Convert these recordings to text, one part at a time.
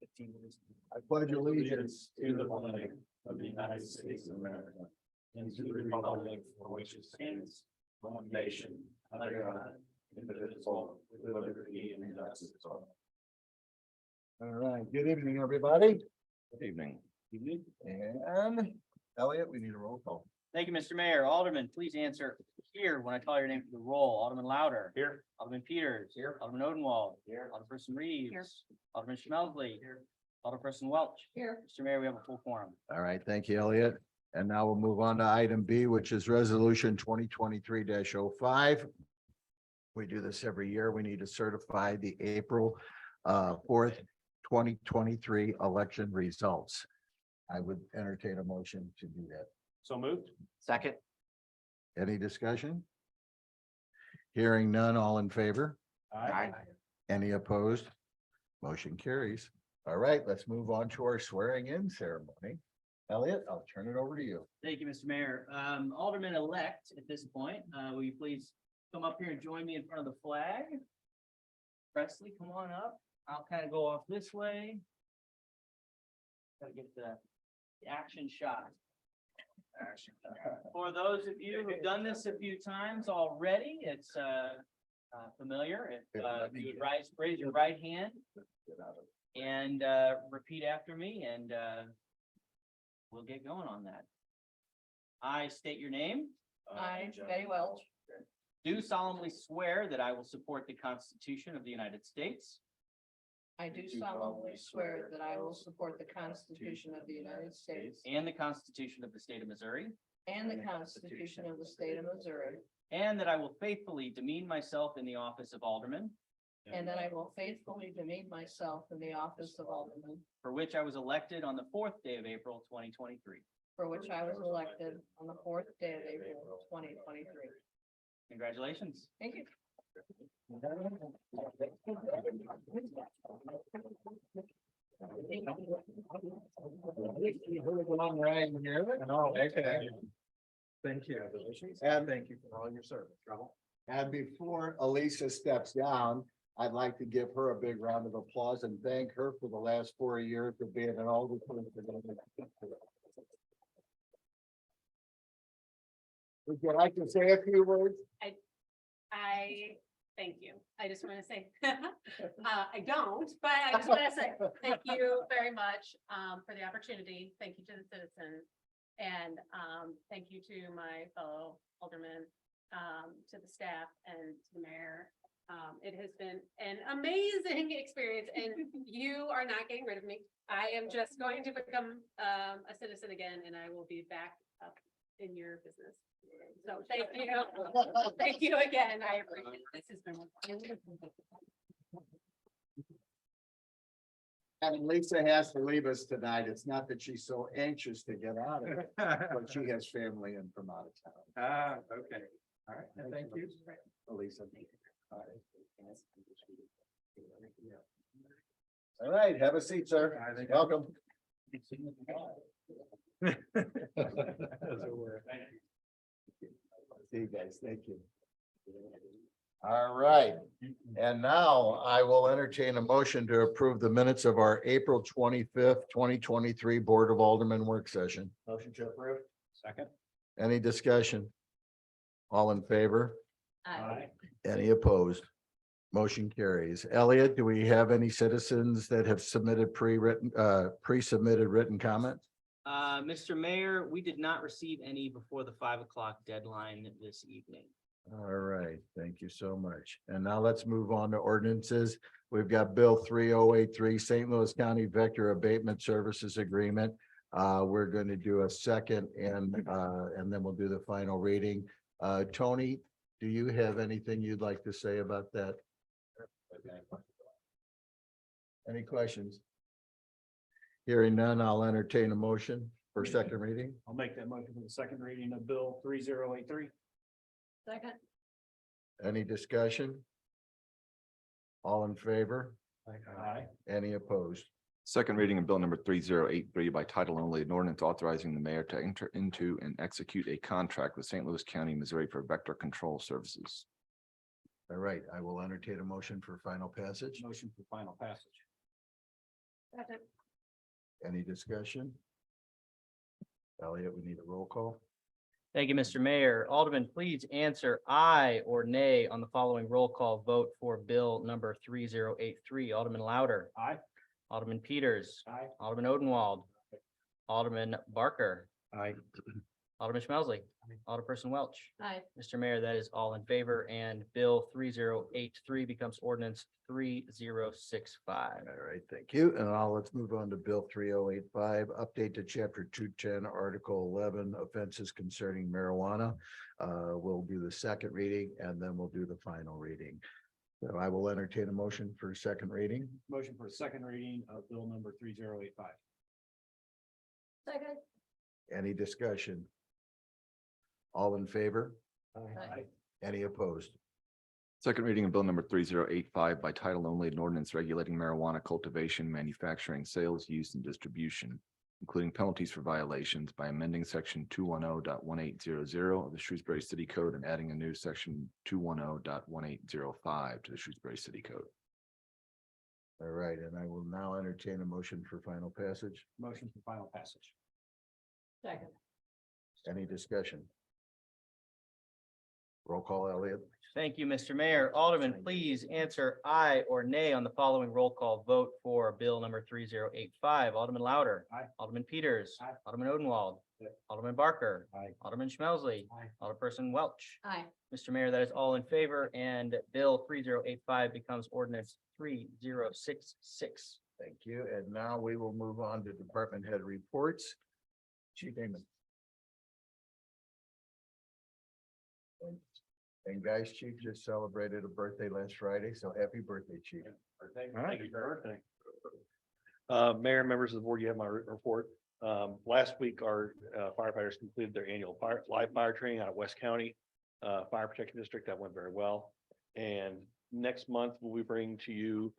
I pledge allegiance to the flag of the United States of America and to the republic for which it stands, one nation, under God, indivisible, with liberty and justice for all. All right, good evening, everybody. Good evening. And Elliot, we need a roll call. Thank you, Mr. Mayor. Alderman, please answer here when I call your name for the roll. Alderman Louder. Here. Alderman Peters. Here. Alderman Odenwald. Here. Alderperson Reeves. Here. Alderman Schmelzley. Here. Alderperson Welch. Here. Mr. Mayor, we have a full quorum. All right, thank you, Elliot. And now we'll move on to item B, which is resolution 2023-05. We do this every year. We need to certify the April 4th, 2023 election results. I would entertain a motion to do that. So moved. Second. Any discussion? Hearing none, all in favor? Aye. Any opposed? Motion carries. All right, let's move on to our swearing in ceremony. Elliot, I'll turn it over to you. Thank you, Mr. Mayor. Alderman-elect at this point, will you please come up here and join me in front of the flag? Presley, come on up. I'll kind of go off this way. Gotta get the action shot. For those of you who've done this a few times already, it's familiar. If you would raise your right hand and repeat after me, and we'll get going on that. I state your name. I, Betty Welch, Do solemnly swear that I will support the Constitution of the United States I do solemnly swear that I will support the Constitution of the United States and the Constitution of the State of Missouri, and the Constitution of the State of Missouri, and that I will faithfully demean myself in the office of Alderman, and that I will faithfully demean myself in the office of Alderman, for which I was elected on the 4th day of April, 2023. for which I was elected on the 4th day of April, 2023. Congratulations. Thank you. Thank you. And thank you for all your service. And before Elisa steps down, I'd like to give her a big round of applause and thank her for the last 4 years of being an alderman. Would you like to say a few words? I thank you. I just want to say, I don't, but I just want to say thank you very much for the opportunity. Thank you to the citizens. And thank you to my fellow aldermen, to the staff and to the mayor. It has been an amazing experience and you are not getting rid of me. I am just going to become a citizen again and I will be back up in your business. So thank you. Thank you again. I appreciate it. This has been wonderful. And Lisa has to leave us tonight. It's not that she's so anxious to get out of it, but she has family in from out of town. Okay. All right, thank you, Lisa. All right, have a seat, sir. Welcome. See you guys, thank you. All right, and now I will entertain a motion to approve the minutes of our April 25th, 2023 Board of Aldermen work session. Motion to approve. Second. Any discussion? All in favor? Any opposed? Motion carries. Elliot, do we have any citizens that have submitted pre-submitted written comments? Mr. Mayor, we did not receive any before the 5 o'clock deadline this evening. All right, thank you so much. And now let's move on to ordinances. We've got Bill 3083, St. Louis County Vector Abatement Services Agreement. We're going to do a second and then we'll do the final reading. Tony, do you have anything you'd like to say about that? Any questions? Hearing none, I'll entertain a motion for second reading. I'll make that motion for the second reading of Bill 3083. Second. Any discussion? All in favor? Aye. Any opposed? Second reading of bill number 3083 by title only, an ordinance authorizing the mayor to enter into and execute a contract with St. Louis County, Missouri for vector control services. All right, I will entertain a motion for final passage. Motion for final passage. Any discussion? Elliot, we need a roll call. Thank you, Mr. Mayor. Alderman, please answer aye or nay on the following roll call vote for bill number 3083. Alderman Louder, Aye. Alderman Peters, Aye. Alderman Odenwald, Alderman Barker, Aye. Alderman Schmelzli, Alderperson Welch. Aye. Mr. Mayor, that is all in favor, and bill 3083 becomes ordinance 3065. All right, thank you. And now let's move on to Bill 3085, update to chapter 210, article 11, offenses concerning marijuana. We'll do the second reading and then we'll do the final reading. So I will entertain a motion for second reading. Motion for second reading of bill number 3085. Second. Any discussion? All in favor? Aye. Any opposed? Second reading of bill number 3085 by title only, an ordinance regulating marijuana cultivation, manufacturing, sales, use, and distribution, including penalties for violations by amending section 210.1800 of the Shrewsbury City Code and adding a new section 210.1805 to the Shrewsbury City Code. All right, and I will now entertain a motion for final passage. Motion for final passage. Second. Any discussion? Roll call, Elliot. Thank you, Mr. Mayor. Alderman, please answer aye or nay on the following roll call vote for bill number 3085. Alderman Louder. Aye. Alderman Peters. Aye. Alderman Odenwald. Aye. Alderman Barker. Aye. Alderman Schmelzli. Aye. Alderperson Welch. Aye. Mr. Mayor, that is all in favor, and bill 3085 becomes ordinance 3066. Thank you. And now we will move on to department head reports. Chief Damon. And guys, Chief just celebrated a birthday last Friday, so happy birthday, Chief. Thank you for birthday. Mayor and members of the board, you have my report. Last week, our firefighters completed their annual live fire training out of West County Fire Protection District. That went very well. And next month, we'll be bringing to you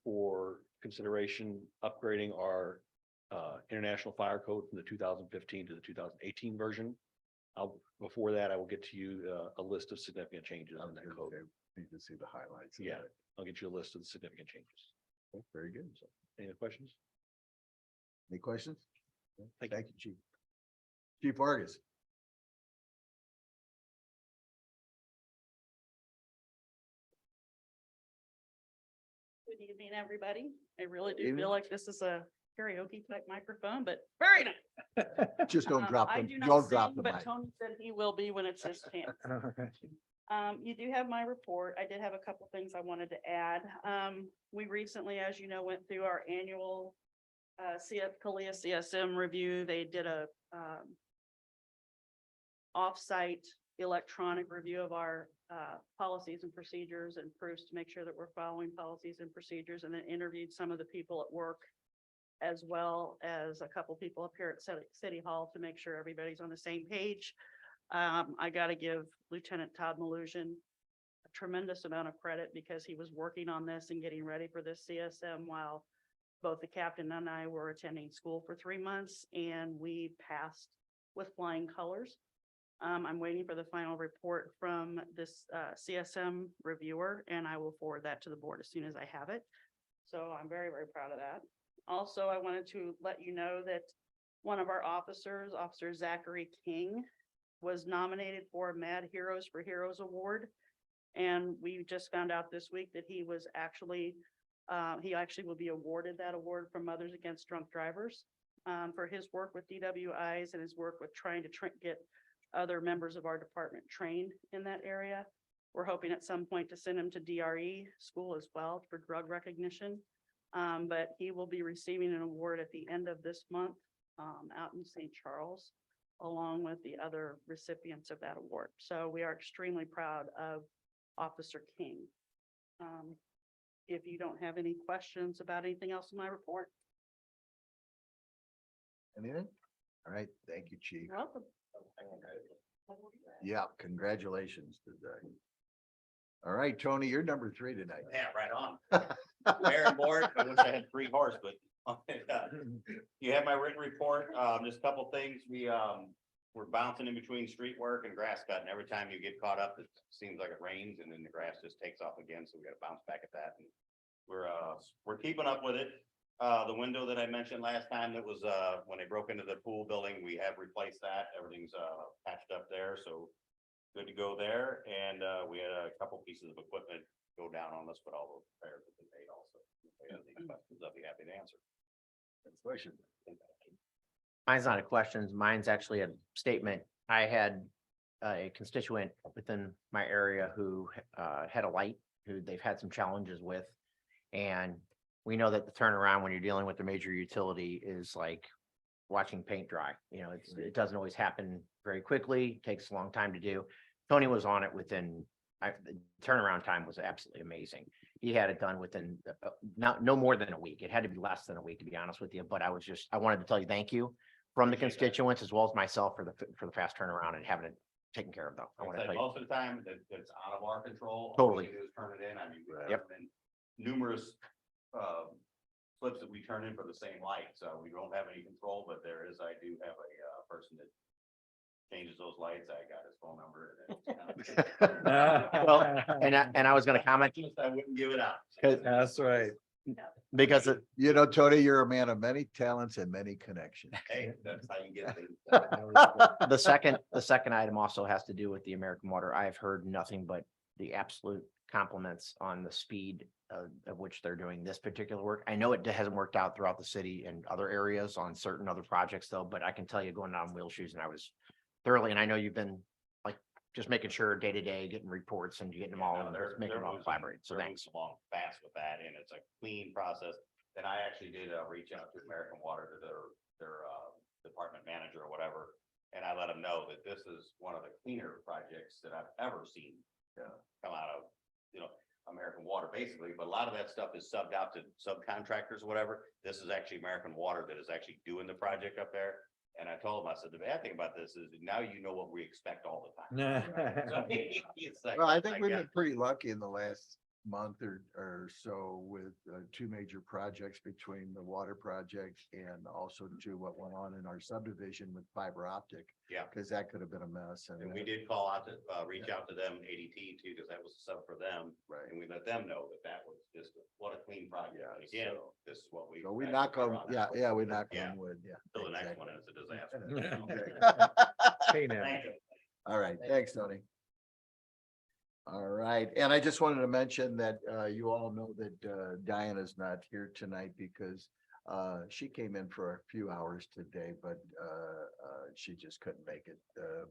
for consideration upgrading our International Fire Code from the 2015 to the 2018 version. Before that, I will get to you a list of significant changes on that code. Need to see the highlights. of Yeah. that. I'll get you a list of the significant changes. Okay, very good. Any other questions? Any questions? Thank you. Thank you, Chief. Chief Vargas. Good evening, everybody. I really do Evening. feel like this is a karaoke type microphone, but very nice. Just don't drop I them. do not Don't drop sing, the but mic. Tony said he will be when it's his chance. You do have my report. I did have a couple things I wanted to add. We recently, as you know, went through our annual CALEA CSM review. They did a offsite electronic review of our policies and procedures and proofs to make sure that we're following policies and procedures, and then interviewed some of the people at work as well as a couple people up here at City Hall to make sure everybody's on the same page. I got to give Lieutenant Todd Malusian a tremendous amount of credit because he was working on this and getting ready for this CSM while both the captain and I were attending school for 3 months, and we passed with flying colors. I'm waiting for the final report from this CSM reviewer, and I will forward that to the board as soon as I have it. So I'm very, very proud of that. Also, I wanted to let you know that one of our officers, Officer Zachary King, was nominated for Mad Heroes for Heroes Award. And we just found out this week that he actually will be awarded that award from Mothers Against Drunk Drivers for his work with DWIs and his work with trying to get other members of our department trained in that area. We're hoping at some point to send him to DRE school as well for drug recognition. But he will be receiving an award at the end of this month out in St. Charles, along with the other recipients of that award. So we are extremely proud of Officer King. If you don't have any questions about anything else in my report. Anything? All right, thank you, Chief. You're welcome. Yeah, congratulations today. All right, Tony, you're number 3 tonight. Yeah, right on. Mayor and board, I wish I had 3 horse, but you have my written report. Just a couple things. We're bouncing in between street work and grass cutting. Every time you get caught up, it seems like it rains and then the grass just takes off again. So we got to bounce back at that. And we're keeping up with it. The window that I mentioned last time, that was, when they broke into the pool building, we have replaced that. Everything's, patched up there, so good to go there. And, we had a couple pieces of equipment go down on us, but all those repairs have been made also. If you have any questions, I'll be happy to answer. Question. Mine's not a question, mine's actually a statement. I had a constituent within my area who had a light, who they've had some challenges with. And we know that the turnaround when you're dealing with the major utility is like watching paint dry. You know, it doesn't always happen very quickly, takes a long time to do. Tony was on it within, the turnaround time was absolutely amazing. He had it done within no more than a week. It had to be less than a week, to be honest with you, but I wanted to tell you thank you from the Appreciate that. constituents as well as myself for the fast turnaround and having it taken care of though. I want to Like tell you. most of the time, it's out of our control. All we Totally. can do is turn it in. I mean, we Right. Yep. turn in numerous, slips that we turn in for the same light, so we don't have any control, but I do have a, person that changes those lights. I got his phone number. Well, and I was gonna comment I wouldn't give it out. That's right. because You know, Tony, you're a man of many talents and many connections. Hey, that's how you get things. the second item also has to do with the American Water. I have heard nothing but the absolute compliments on the speed of which they're doing this particular work. I know it hasn't worked out throughout the city and other areas on certain other projects though, but I can tell you going down wheel shoes and I was thoroughly, and I know you've been like just making sure day to day, getting reports and getting them all, and making them all collaborate. So thanks. Along fast with that, and it's a clean process. And I actually did reach out to American Water, to their department manager or whatever. And I let them know that this is one of the cleaner projects that I've ever seen come out of, American Water basically, but a lot of that stuff is subbed out to subcontractors or whatever. This is actually American Water that is actually doing the project up there. And I told him, I said, the bad thing about this is now you know what we expect all the time. So it's like, Well, I think oh my we've God. been pretty lucky in the last month or so with two major projects between the water project and also to what went on in our subdivision with fiber optic. Yeah. Because that could have been a mess. And we did call out to, reach out to them, ADT too, because that was a sub for them. Right. And we let them know that was just, what a clean project. Yeah, And again, so- this is what we. So we expect knock on, from yeah, that. we knock Yeah. on wood, yeah. So the next exactly. one is a disaster. Hey now. Thank you. All right, thanks, Tony. All right, and I just wanted to mention that you all know that Diana's not here tonight because she came in for a few hours today, but she just couldn't make it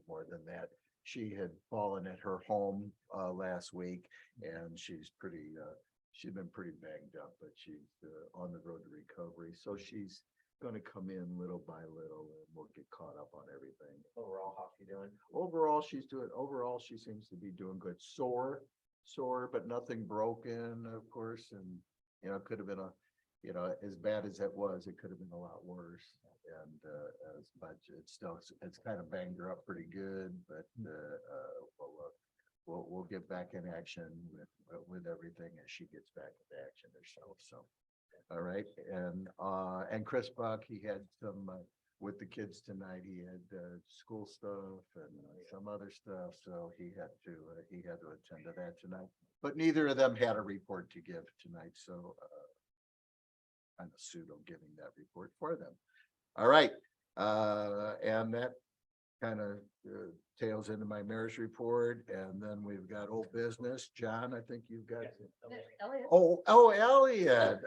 more than that. She had fallen at her home last week and she's been pretty banged up, but she's on the road to recovery. So she's gonna come in little by little and we'll get caught up on everything. Overall, how's she doing? Overall, she seems to be doing good. Sore, but nothing broken, of course, and, could have been as bad as it was, it could have been a lot worse. And, but it's kind of banged her up pretty good, but, we'll get back in action with everything as she gets back into action herself, so. All right, and Chris Buck, he had some, with the kids tonight, he had school stuff and some other stuff, so he had to attend to that tonight. But neither of them had a report to give tonight, so I'm a pseudo giving that report for them. All right, and that kind of tails into my mayor's report, and then we've got old business. John, I think you've got. Elliot? Oh, Elliot.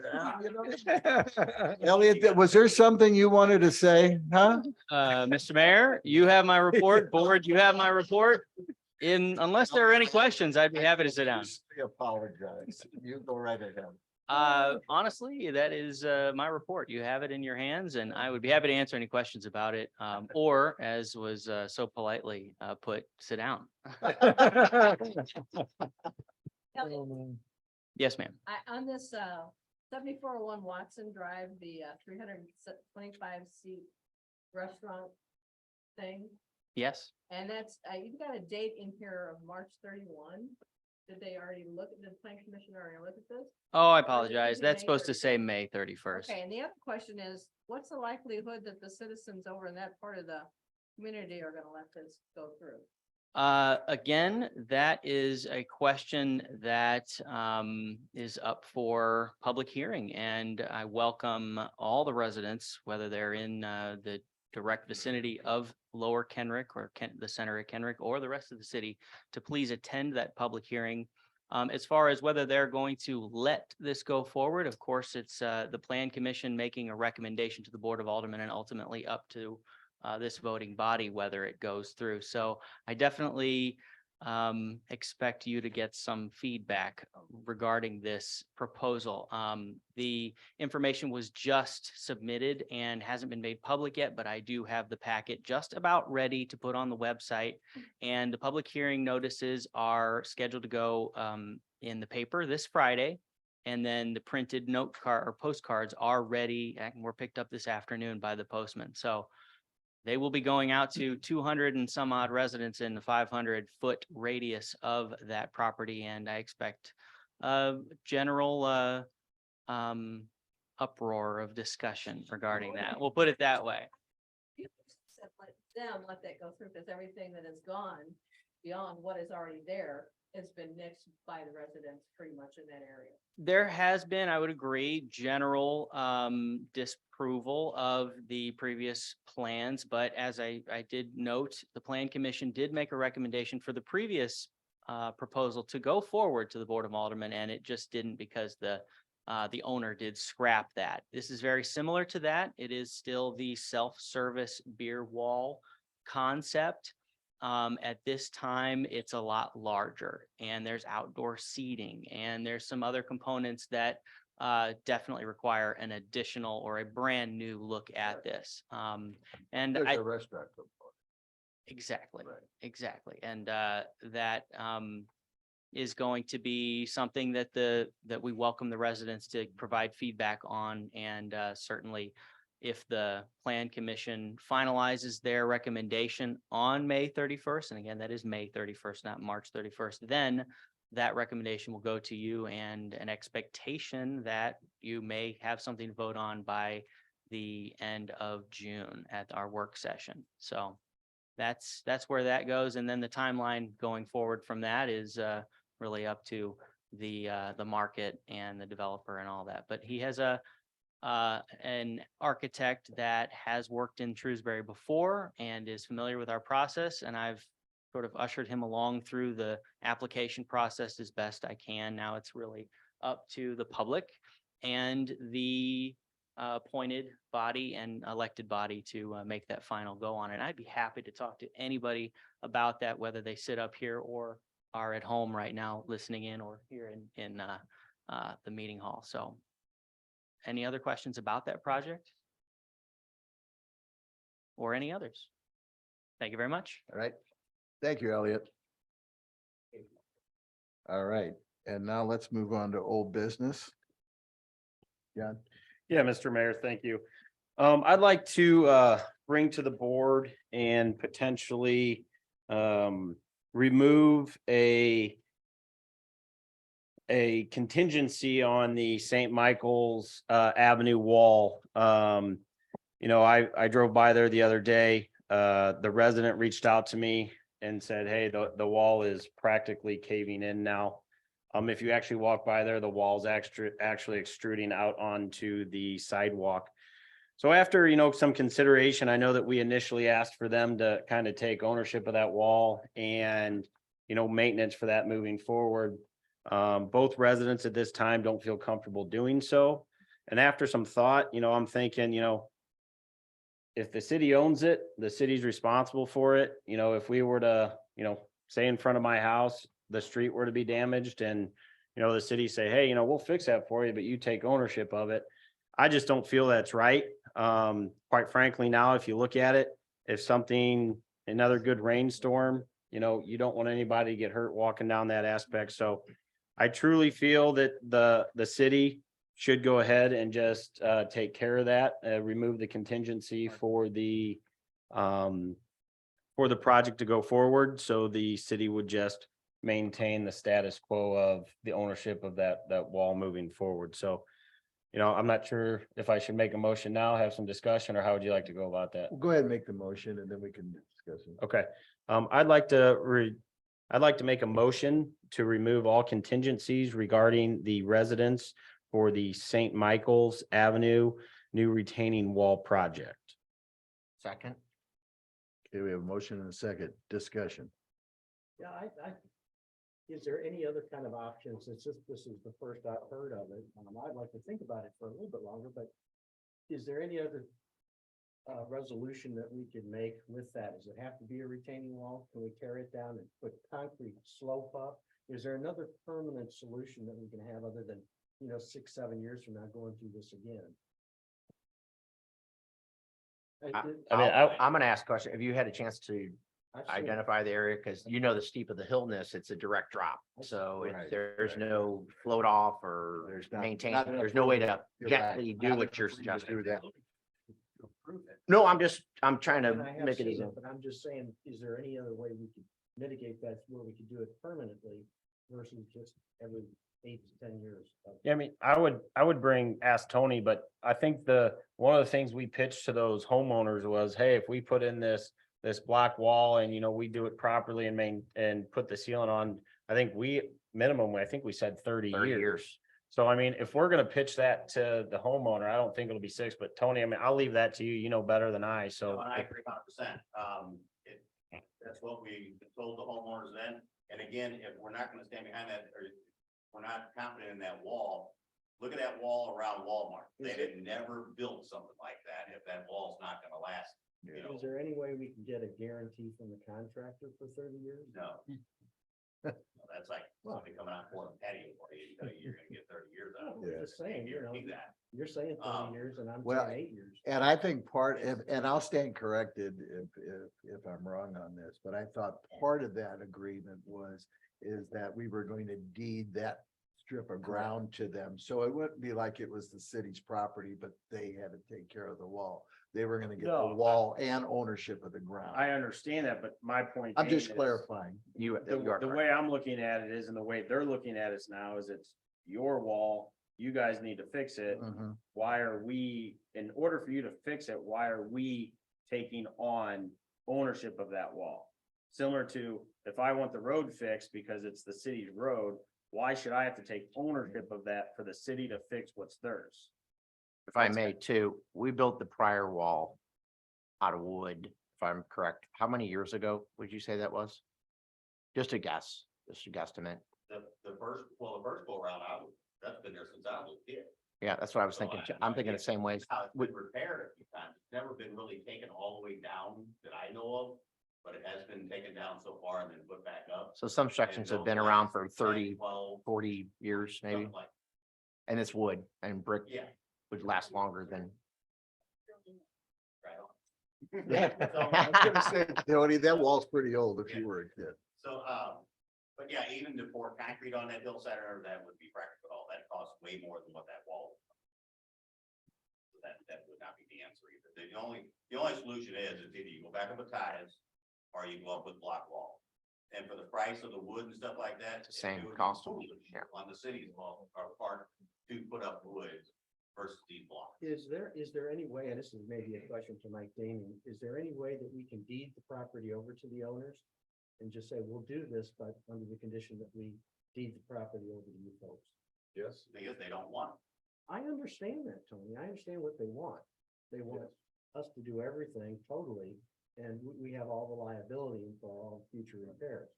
Elliot, was there something you wanted to say, huh? Mr. Mayor, you have my report. Board, you have my report. Unless there are any questions, I'd be happy to sit down. I apologize. You go right ahead. Honestly, that is my report. You have it in your hands and I would be happy to answer any questions about it. Or as was so politely put, sit down. Yes, ma'am. On this 7401 Watson Drive, the 325 seat restaurant thing, Yes. and that's, you've got a date in here of March 31. Did they already did the planning commission already look at this? Oh, I apologize. That's supposed to say May 31st. Okay, and the other question is, what's the likelihood that the citizens over in that part of the community are gonna let this go through? Again, that is a question that is up for public hearing, and I welcome all the residents, whether they're in the direct vicinity of Lower Kenrick or the center of Kenrick or the rest of the city, to please attend that public hearing. As far as whether they're going to let this go forward, of course, it's the Plan Commission making a recommendation to the Board of Aldermen and ultimately up to this voting body, whether it goes through. So I definitely expect you to get some feedback regarding this proposal. The information was just submitted and hasn't been made public yet, but I do have the packet just about ready to put on the website. And the public hearing notices are scheduled to go in the paper this Friday. And then the printed note card or postcards are ready and were picked up this afternoon by the postman. So they will be going out to 200 and some odd residents in the 500-foot radius of that property. And I expect a general uproar of discussion regarding that. We'll put it that way. You said let that go through, because everything that has gone beyond what is already there has been nixed by the residents pretty much in that area. There has been, I would agree, general disapproval of the previous plans, but as I did note, the Plan Commission did make a recommendation for the previous proposal to go forward to the Board of Aldermen, and it just didn't because the owner did scrap that. This is very similar to that. It is still the self-service beer wall concept. At this time, it's a lot larger, and there's outdoor seating, and there's some other components that definitely require an additional or a brand new look at this. And There's I a restaurant component. exactly, Right. exactly, and that is going to be something that that we welcome the residents to provide feedback on, and certainly, if the Plan Commission finalizes their recommendation on May 31st, and again, that is May 31st, not March 31st, then that recommendation will go to you, and an expectation that you may have something to vote on by the end of June at our work session. So that's where that goes. And then the timeline going forward from that is really up to the market and the developer and all that. But he has an architect that has worked in Shrewsbury before and is familiar with our process, and I've sort of ushered him along through the application process as best I can. Now it's really up to the public and the appointed body and elected body to make that final go on it. I'd be happy to talk to anybody about that, whether they sit up here or are at home right now listening in, or here in the meeting hall. So any other questions about that project? Or any others? Thank you very much. All right. Thank you, Elliot. All right, and now let's move on to old business. John? Yeah, Mr. Mayor, thank you. I'd like to bring to the board and potentially remove a contingency on the St. Michael's Avenue wall. You know, I drove by there the other day. The resident reached out to me and said, hey, the wall is practically caving in now. If you actually walk by there, the wall's actually extruding out onto the sidewalk. So after, you know, some consideration, I know that we initially asked for them to kind of take ownership of that wall and, you know, maintenance for that moving forward. Both residents at this time don't feel comfortable doing so. And after some thought, you know, I'm thinking, you know, if the city owns it, the city's responsible for it. You know, if we were to, you know, say in front of my house, the street were to be damaged and, you know, the city say, hey, you know, we'll fix that for you, but you take ownership of it. I just don't feel that's right. Quite frankly, now, if you look at it, if something, another good rainstorm, you know, you don't want anybody to get hurt walking down that aspect. So I truly feel that the city should go ahead and just take care of that, remove the contingency for the project to go forward. So the city would just maintain the status quo of the ownership of that wall moving forward. So you know, I'm not sure if I should make a motion now, have some discussion, or how would you like to go about that? Well, go ahead and make the motion and then we can discuss it. Okay, I'd like to make a motion to remove all contingencies regarding the residents for the St. Michael's Avenue new retaining wall project. Second. Okay, we have a motion and a second discussion. Yeah, is there any other kind of options? It's just, this is the first I've heard of it. I'd like to think about it for a little bit longer, but is there any other resolution that we could make with that? Does it have to be a retaining wall? Can we tear it down and put concrete slope up? Is there another permanent solution that we can have other than, 6, 7 years from now going through this again? I'm gonna ask a question. Have you had a chance to I've seen- identify the area? Because you know the steep of the hillness, it's a direct drop. So Right, there's no float off or There's not- maintain, not enough there's no way room. to You're gently right. do Not what you're enough room to suggesting. do that. No, I'm trying to And I have make it seen as a. But I'm just saying, is there any other way we could mitigate that where we could do it permanently versus just every 8 to 10 years? Yeah, I mean, I would ask Tony, but I think one of the things we pitched to those homeowners was, hey, if we put in this block wall and, we do it properly and put the ceiling on, I think I think we said 30 years. So I mean, if we're gonna pitch that to the homeowner, I don't think it'll be 6, but Tony, I mean, I'll leave that to you, you know better than I, so. No, and I agree 100%. That's what we told the homeowners then. And again, if we're not gonna stand behind that, or we're not confident in that wall, look at that wall around Walmart. They'd have never built something like that if that wall's not gonna last. Is there any way we can get a guarantee from the contractor for 30 years? No. That's like somebody coming out for a patio for you, and tell you you're gonna get 30 years out of I'm it. just saying, Guarantee that. you're saying 30 Um, years and I'm well, saying 8 years. And I think and I'll stand corrected if I'm wrong on this, but I thought part of that agreement is that we were going to deed that strip of ground to them. So it wouldn't be like it was the city's property, but they had to take care of the wall. They were gonna get the No. wall and ownership of the ground. I understand that, but my point. I'm just being is clarifying. You The are the correct. way I'm looking at it is, and the way they're looking at it now is it's your wall, you guys need to fix it. Mhm. Why are we, in order for you to fix it, why are we taking on ownership of that wall? Similar to if I want the road fixed because it's the city's road, why should I have to take ownership of that for the city to fix what's theirs? If I may too, we built the prior wall out of wood, if I'm correct. How many years ago would you say that was? Just a guess, just a guesstimate. The first go around, that's been there since I was a kid. Yeah, that's what I was So thinking. I too. have no I'm thinking idea the same way. How it's been repaired a few times. It's never been really taken all the way down that I know of, but it has been taken down so far and then put back up. So some sections have been around for 30, 12, 40 years maybe, something like, and it's wood and brick yeah. would last longer than. Right on. Yeah. I was gonna say, Tony, that wall's pretty old if you were a kid. So, but yeah, even to pour concrete on that hillside, or that would be practical, at all. That costs way more than what that wall. So that would not be the answer either. The only solution is either you go back up with ties, or you go up with block wall. And for the price of the wood and stuff like that. It's the same it would be cost. foolish Yeah. On the city's wall or part to put up wood versus these blocks. Is there any way, and this is maybe a question to Mike Damon, is there any way that we can deed the property over to the owners? And just say, we'll do this, but under the condition that we deed the property over to you folks? Yes. Because they don't want it. I understand that, Tony. I understand what they want. They want us to do everything totally, and we have all the liability for all future repairs.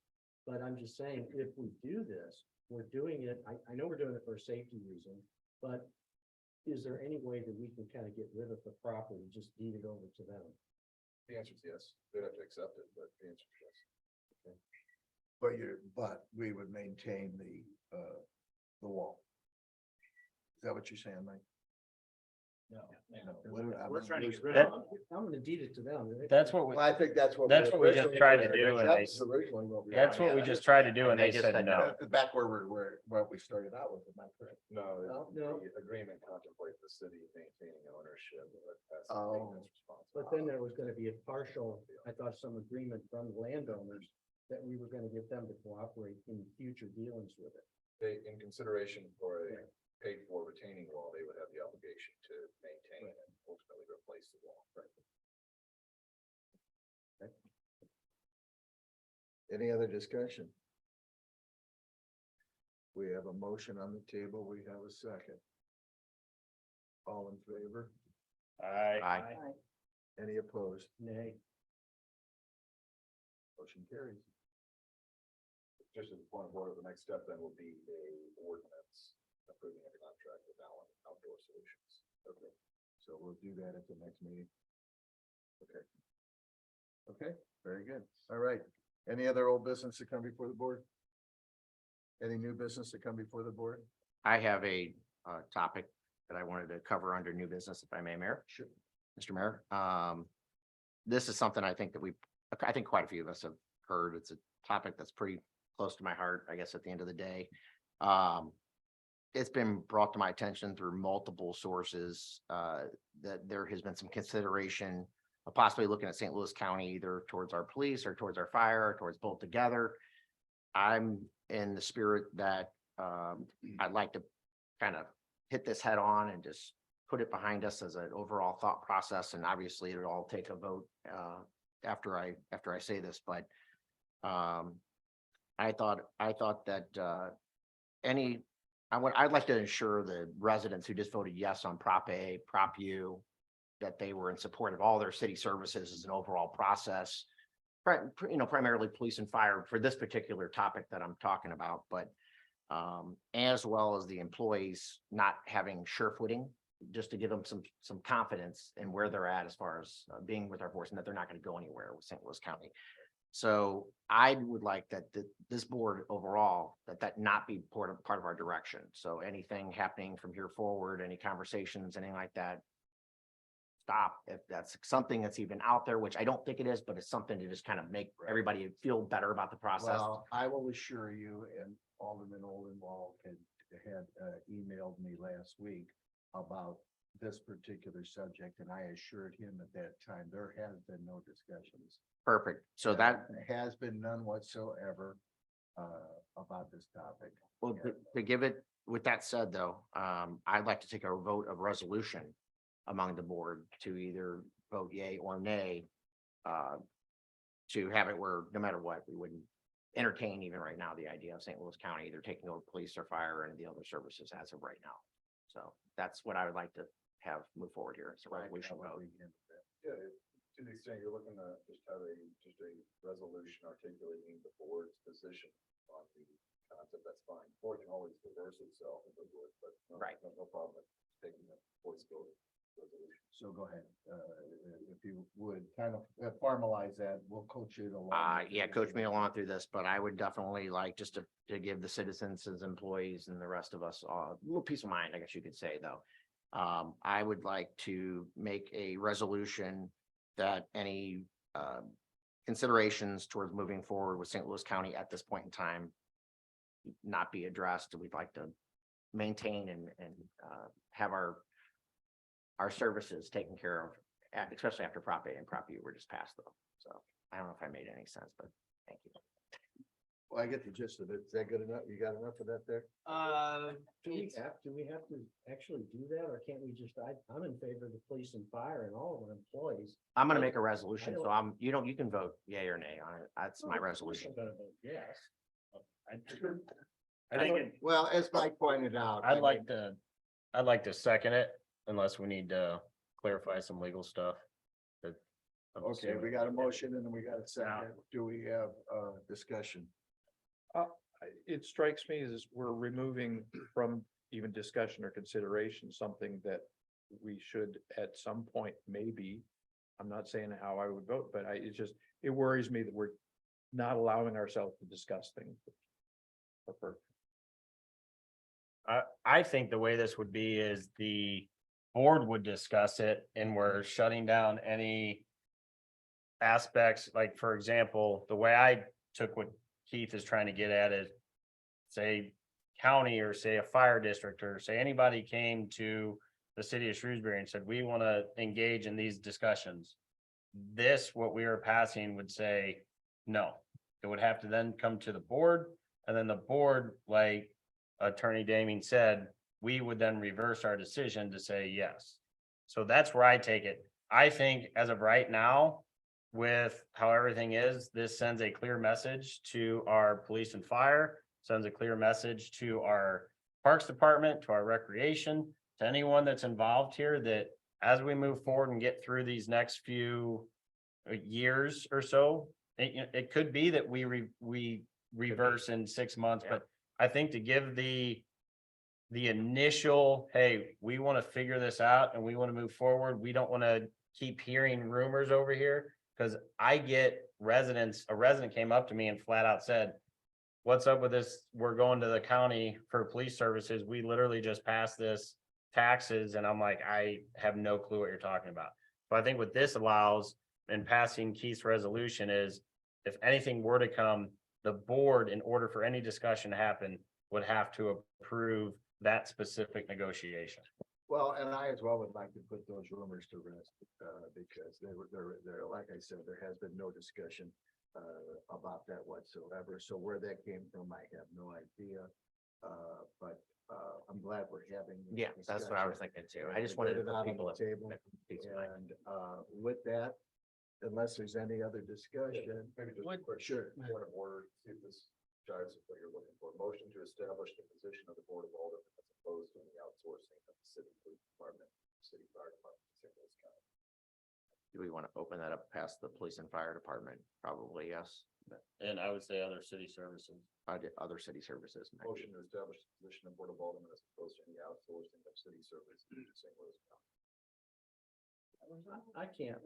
But I'm just saying, if we do this, we're doing it, I know we're doing it for a safety reason, but is there any way that we can kind of get rid of the property, just deed it over to them? The answer is yes. They'd have to accept it, but the answer is yes. But we would maintain the wall. Is that what you're saying, Mike? No. We're trying to get rid of I'm gonna deed it to them. That's what we, Well, I think that's what. That's what we just tried to do, and they- Originally what we. that's what we just tried to do, and they just said said no. Back where what we started out with, am I correct? No. The agreement contemplates the city maintaining ownership, but that's the Oh. maintenance responsibility. But then there was gonna be a partial, I thought some agreement from the landowners that we were gonna get them to cooperate in future dealings with it. They, in consideration for a paid for retaining wall, they would have the obligation to maintain and ultimately replace the wall. Any other discussion? We have a motion on the table. We have a second. All in favor? I, Any opposed? Nay. Motion carries. Just as a point of order, the next step then will be a ordinance approving a contract with Allen Outdoor Solutions. Okay, so we'll do that at the next meeting. Okay. Okay, very good. All right. Any other old business to come before the board? Any new business to come before the board? I have a topic that I wanted to cover under new business, if I may, Mayor. Sure. Mr. Mayor, this is something I think I think quite a few of us have heard. It's a topic that's pretty close to my heart, I guess, at the end of the day. It's been brought to my attention through multiple sources, that there has been some consideration of possibly looking at St. Louis County, either towards our police or towards our fire, or towards both together. I'm in the spirit that, I'd like to kind of hit this head on and just put it behind us as an overall thought process. And obviously it'll all take a vote, after I say this, but, I thought that, I'd like to ensure the residents who just voted yes on Prop A, Prop U, that they were in support of all their city services as an overall process. Primarily police and fire for this particular topic that I'm talking about, but as well as the employees not having sure footing, just to give them some confidence in where they're at as far as being with our force, and that they're not going to go anywhere with St. Louis County. So I would like that this board overall, that not be part of our direction. So anything happening from here forward, any conversations, anything like that, stop. If that's something that's even out there, which I don't think it is, but it's something to just kind of make everybody feel better about the process. Well, I will assure you, and Alderman Oldenwald had emailed me last week about this particular subject, and I assured him at that time, there has been no discussions. Perfect. So that, There has been none whatsoever about this topic. well, to give it, with that said though, I'd like to take a vote of resolution among the board to either vote yay or nay, to have it where no matter what, we wouldn't entertain even right now the idea of St. Louis County either taking over police or fire and the other services as of right now. So that's what I would like to have move forward here. It's a resolution vote. Yeah, to the extent you're looking to just have a resolution articulating the board's position on the concept, that's fine. Board can always reverse itself if it would, but Right. no problem with taking the voice vote resolution. So go ahead, if you would kind of formalize that, we'll coach you along. Yeah, coach me along through this, but I would definitely like just to give the citizens as employees and the rest of us a little peace of mind, I guess you could say, though. I would like to make a resolution that any considerations towards moving forward with St. Louis County at this point in time not be addressed. We'd like to maintain and have our services taken care of, especially after Prop A and Prop U were just passed though. So I don't know if I made any sense, but thank you. Well, I get the gist of it. Is that good enough? You got enough of that there? Do we have to actually do that, or can't we just, I'm in favor of the police and fire and all of our employees. I'm gonna make a resolution, so don't- you can vote yay or nay on it. That's my Of course resolution. I'm gonna vote yes. I think Well, as Mike pointed out. I'd like to second it unless we need to clarify some legal stuff. Okay, we got a motion and then we got a second. Do we have discussion? It strikes me as we're removing from even discussion or consideration, something that we should at some point, maybe. I'm not saying how I would vote, but it worries me that we're not allowing ourselves to discuss things. I think the way this would be is the board would discuss it and we're shutting down any aspects, like, for example, the way I took what Keith is trying to get at is, say, county or say a fire district or say anybody came to the city of Shrewsbury and said, we want to engage in these discussions. This, what we are passing would say, no, it would have to then come to the board, and then the board, like Attorney Daming said, we would then reverse our decision to say yes. So that's where I take it. I think as of right now, with how everything is, this sends a clear message to our police and fire, sends a clear message to our parks department, to our recreation, to anyone that's involved here, that as we move forward and get through these next few years or so, it could be that we reverse in 6 months, but I think to give the initial, hey, we want to figure this out and we want to move forward. We don't want to keep hearing rumors over here. Cause I get a resident came up to me and flat out said, what's up with this? We're going to the county for police services. We literally just passed this taxes. And I'm like, I have no clue what you're talking about. So I think what this allows in passing Keith's resolution is if anything were to come, the board, in order for any discussion to happen, would have to approve that specific negotiation. Well, and I as well would like to put those rumors to rest, because they're, like I said, there has been no discussion about that whatsoever. So where that came from, I have no idea. But I'm glad we're having. this Yeah, that's what I was discussion. thinking too. I just wanted Get it to out put on people the at table. peace of mind. And with that, unless there's any other discussion. Maybe just Would- a quick Sure. point of order, see if this jives with what you're looking for. Motion to establish the position of the Board of Aldermen as opposed to any outsourcing of the city police department, city fire department, St. Louis County. Do we want to open that up past the police and fire department? Probably yes. And I would say other city services. Other city services. Motion to establish the position of Board of Aldermen as opposed to any outsourcing of city services to St. Louis County. I can't,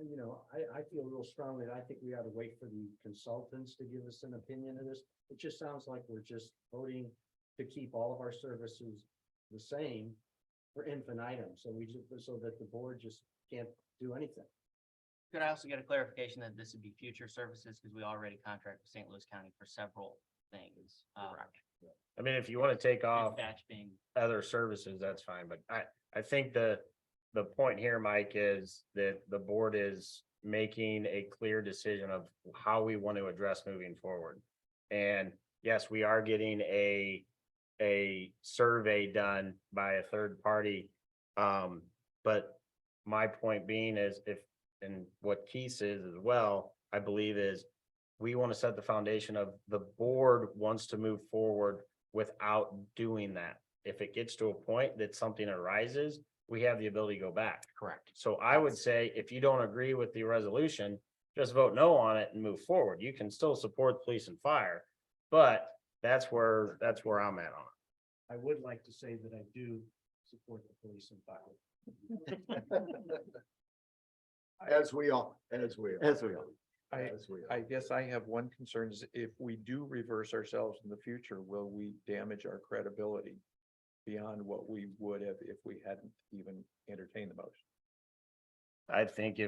I feel real strongly that I think we ought to wait for the consultants to give us an opinion of this. It just sounds like we're just voting to keep all of our services the same for infinitum. So so that the board just can't do anything. Could I also get a clarification that this would be future services, because we already contract with St. Louis County for several things. I mean, if you want to take off Dispatch being, other services, that's fine, but I think the point here, Mike, is that the board is making a clear decision of how we want to address moving forward. And yes, we are getting a survey done by a third party. But my point being is and what Keith says as well, I believe is we want to set the foundation of the board wants to move forward without doing that. If it gets to a point that something arises, we have the ability to go back. Correct. So I would say if you don't agree with the resolution, just vote no on it and move forward. You can still support police and fire, but that's where I'm at on it. I would like to say that I do support the police and fire. As we all. I guess I have one concern is if we do reverse ourselves in the future, will we damage our credibility beyond what we would have if we hadn't even entertained the motion? I think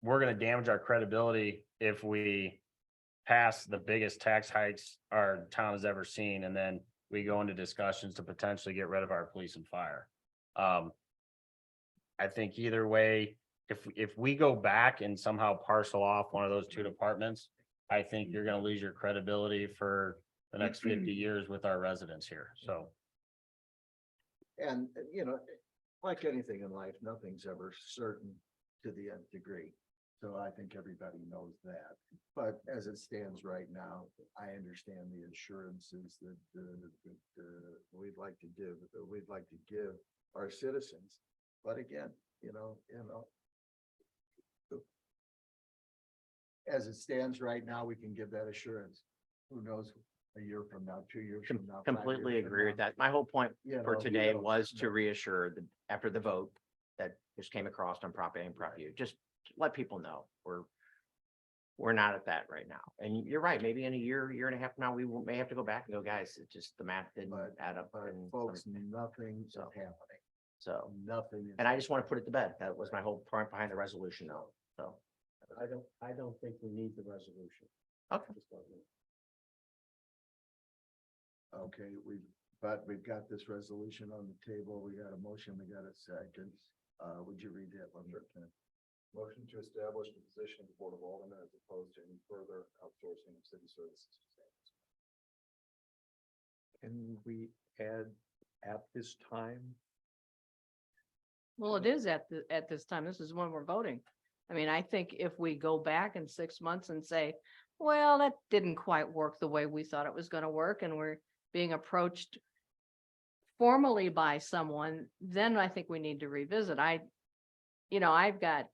we're gonna damage our credibility if we pass the biggest tax hikes our town has ever seen, and then we go into discussions to potentially get rid of our police and fire. I think either way, if we go back and somehow parcel off one of those two departments, I think you're gonna lose your credibility for the next 50 years with our residents here, so. And, like anything in life, nothing's ever certain to the nth degree. So I think everybody knows that. But as it stands right now, I understand the assurances that we'd like to give our citizens. But again, as it stands right now, we can give that assurance. Who knows, a year from now, 2 years from now. 5 Completely years from agree with now. that. My whole point for today we was don't to know. reassure that after the vote that just came across on Prop A and Prop U, just let people know we're not at that right now. And you're right, maybe in a year and a half from now, may have to go back and go, guys, it just, the math didn't add up. But and folks, something." nothing is So- happening. So, Nothing. is and I just want to put it to bed. That was my whole point behind the resolution though. So, I don't think we need the resolution. okay. Just don't need it. Okay, we've got this resolution on the table. We got a motion, we got a second. Would you read that one more time? Motion to establish the position of the Board of Aldermen as opposed to any further outsourcing of city services. Can we add at this time? Well, it is at this time. This is when we're voting. I mean, I think if we go back in 6 months and say, well, that didn't quite work the way we thought it was gonna work, and we're being approached formally by someone, then I think we need to revisit. I've got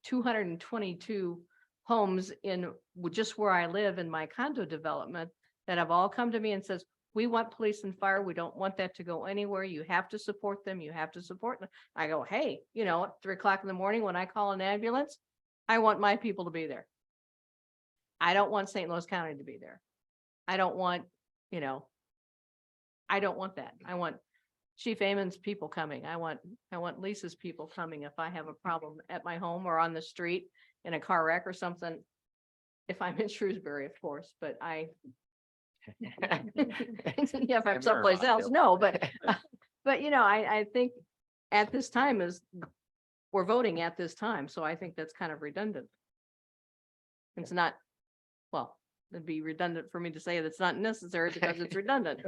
222 homes in just where I live in my condo development that have all come to me and says, we want police and fire. We don't want that to go anywhere. You have to support them. You have to support them. I go, hey, at 3 o'clock in the morning when I call an ambulance, I want my people to be there. I don't want St. Louis County to be there. I don't want that. I want Chief Amon's people coming. I want Lisa's people coming if I have a problem at my home or on the street in a car wreck or something. If I'm in Shrewsbury, of course, but yeah, if I'm someplace else, no, but I think at this time we're voting at this time, so I think that's kind of redundant. It's not, well, it'd be redundant for me to say that's not necessary because it's redundant.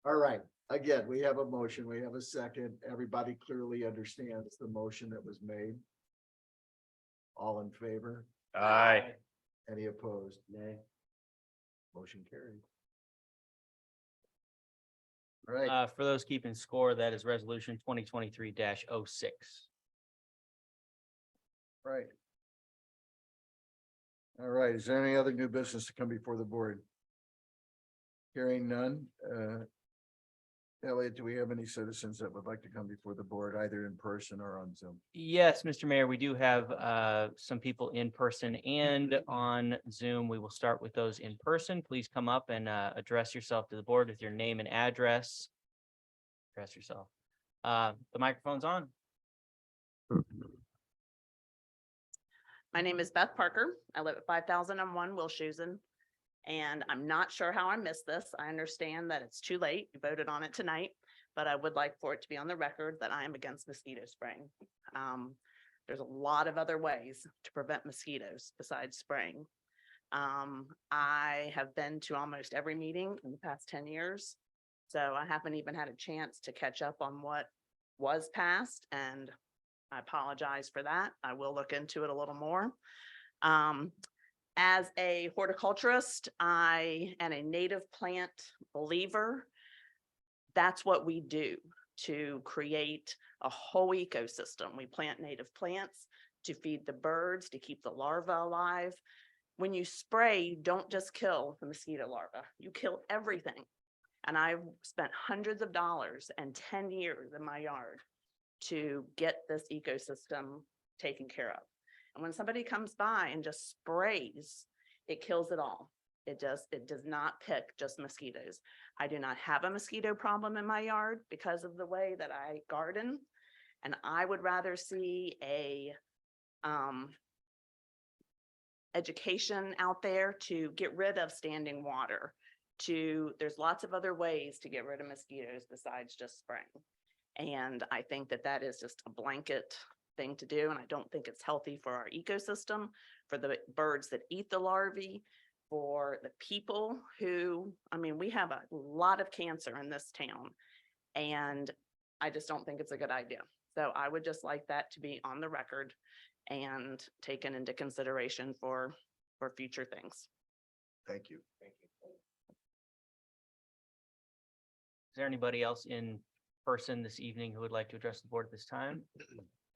All right, again, we have a motion, we have a second. Everybody clearly understands the motion that was made. All in favor? Aye. Any opposed? Nay. Motion carried. All right, For those keeping score, that is resolution 2023-06. right. All right, is there any other new business to come before the board? Hearing none, Elliot, do we have any citizens that would like to come before the board, either in person or on Zoom? Yes, Mr. Mayor, we do have some people in person and on Zoom. We will start with those in person. Please come up and address yourself to the board with your name and address. Address yourself. The microphone's on. My name is Beth Parker. I live at 5001 Wilshusen. And I'm not sure how I missed this. I understand that it's too late. You voted on it tonight, but I would like for it to be on the record that I am against mosquito spraying. There's a lot of other ways to prevent mosquitoes besides spraying. I have been to almost every meeting in the past 10 years. So I haven't even had a chance to catch up on what was passed, and I apologize for that. I will look into it a little more. As a horticulturist, I am a native plant believer. That's what we do to create a whole ecosystem. We plant native plants to feed the birds, to keep the larvae alive. When you spray, you don't just kill the mosquito larva, you kill everything. And I've spent hundreds of dollars and 10 years in my yard to get this ecosystem taken care of. And when somebody comes by and just sprays, it kills it all. It does not pick just mosquitoes. I do not have a mosquito problem in my yard because of the way that I garden. And I would rather see a education out there to get rid of standing water. There's lots of other ways to get rid of mosquitoes besides just spraying. And I think that is just a blanket thing to do, and I don't think it's healthy for our ecosystem, for the birds that eat the larvae, for the people who, we have a lot of cancer in this town, and I just don't think it's a good idea. So I would just like that to be on the record and taken into consideration for future things. Thank you. Is there anybody else in person this evening who would like to address the board at this time?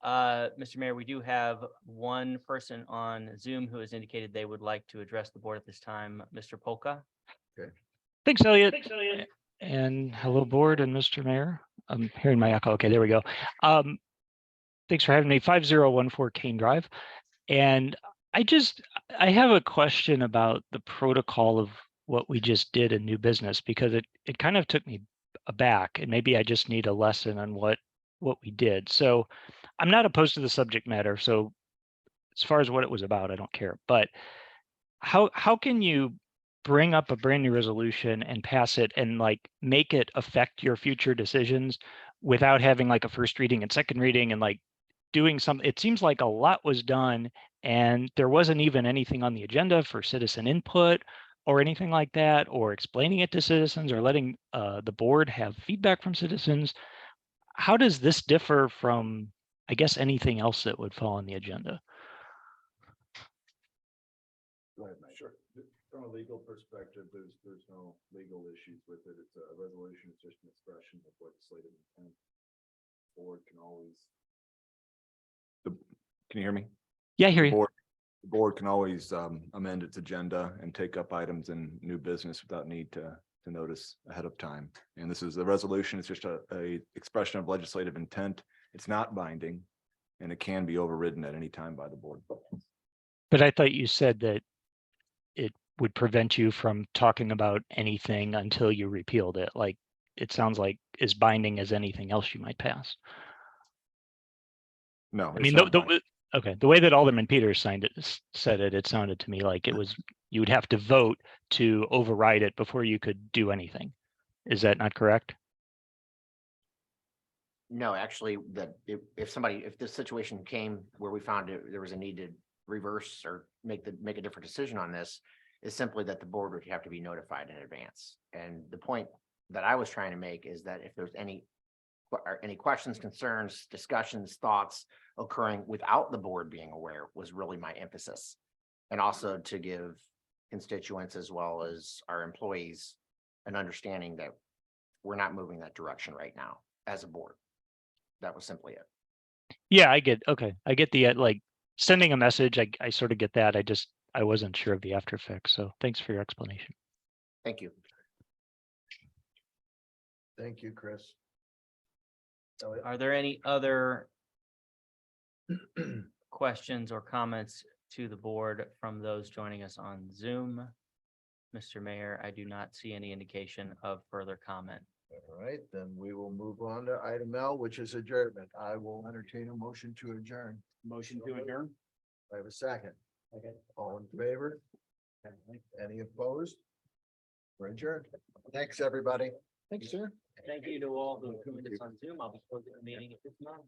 Mr. Mayor, we do have one person on Zoom who has indicated they would like to address the board at this time. Mr. Polka. Thanks, Elliot. And hello, board and Mr. Mayor. I'm hearing my echo. Okay, there we go. Thanks for having me. 5014 Kane Drive. And I have a question about the protocol of what we just did in new business, because it kind of took me aback, and maybe I just need a lesson on what we did. So I'm not opposed to the subject matter. So as far as what it was about, I don't care. But how can you bring up a brand new resolution and pass it and make it affect your future decisions without having a first reading and second reading and doing something? It seems like a lot was done and there wasn't even anything on the agenda for citizen input or anything like that, or explaining it to citizens or letting the board have feedback from citizens. How does this differ from, I guess, anything else that would fall on the agenda? Sure. From a legal perspective, there's no legal issues with it. It's a resolution. It's just an expression of legislative intent. Board can always. Can you hear me? Yeah, I hear you. The board can always amend its agenda and take up items in new business without need to notice ahead of time. And this is a resolution. It's just a expression of legislative intent. It's not binding, and it can be overridden at any time by the board. But I thought you said that it would prevent you from talking about anything until you repealed it. Like, it sounds like as binding as anything else you might pass. No, I it's mean, not binding. okay, the way that Alderman Peters said it, it sounded to me like it was, you would have to vote to override it before you could do anything. Is that not correct? No, actually, if this situation came where we found there was a need to reverse or make a different decision on this, is simply that the board would have to be notified in advance. And the point that I was trying to make is that if there's any questions, concerns, discussions, thoughts occurring without the board being aware was really my emphasis. And also to give constituents as well as our employees an understanding that we're not moving that direction right now as a board. That was simply it. Yeah, I get the, like, sending a message. I sort of get that. I wasn't sure of the after effects. So thanks for your explanation. Thank you. Thank you, Chris. Are there any other questions or comments to the board from those joining us on Zoom? Mr. Mayor, I do not see any indication of further comment. All right, then we will move on to item L, which is adjournment. I will entertain a motion to adjourn. Motion to adjourn? I have a second. Okay. All in favor? Any opposed? We're adjourned. Thanks, everybody. Thanks, sir. Thank you to all who joined us on Zoom. I'll be closing the meeting at this moment.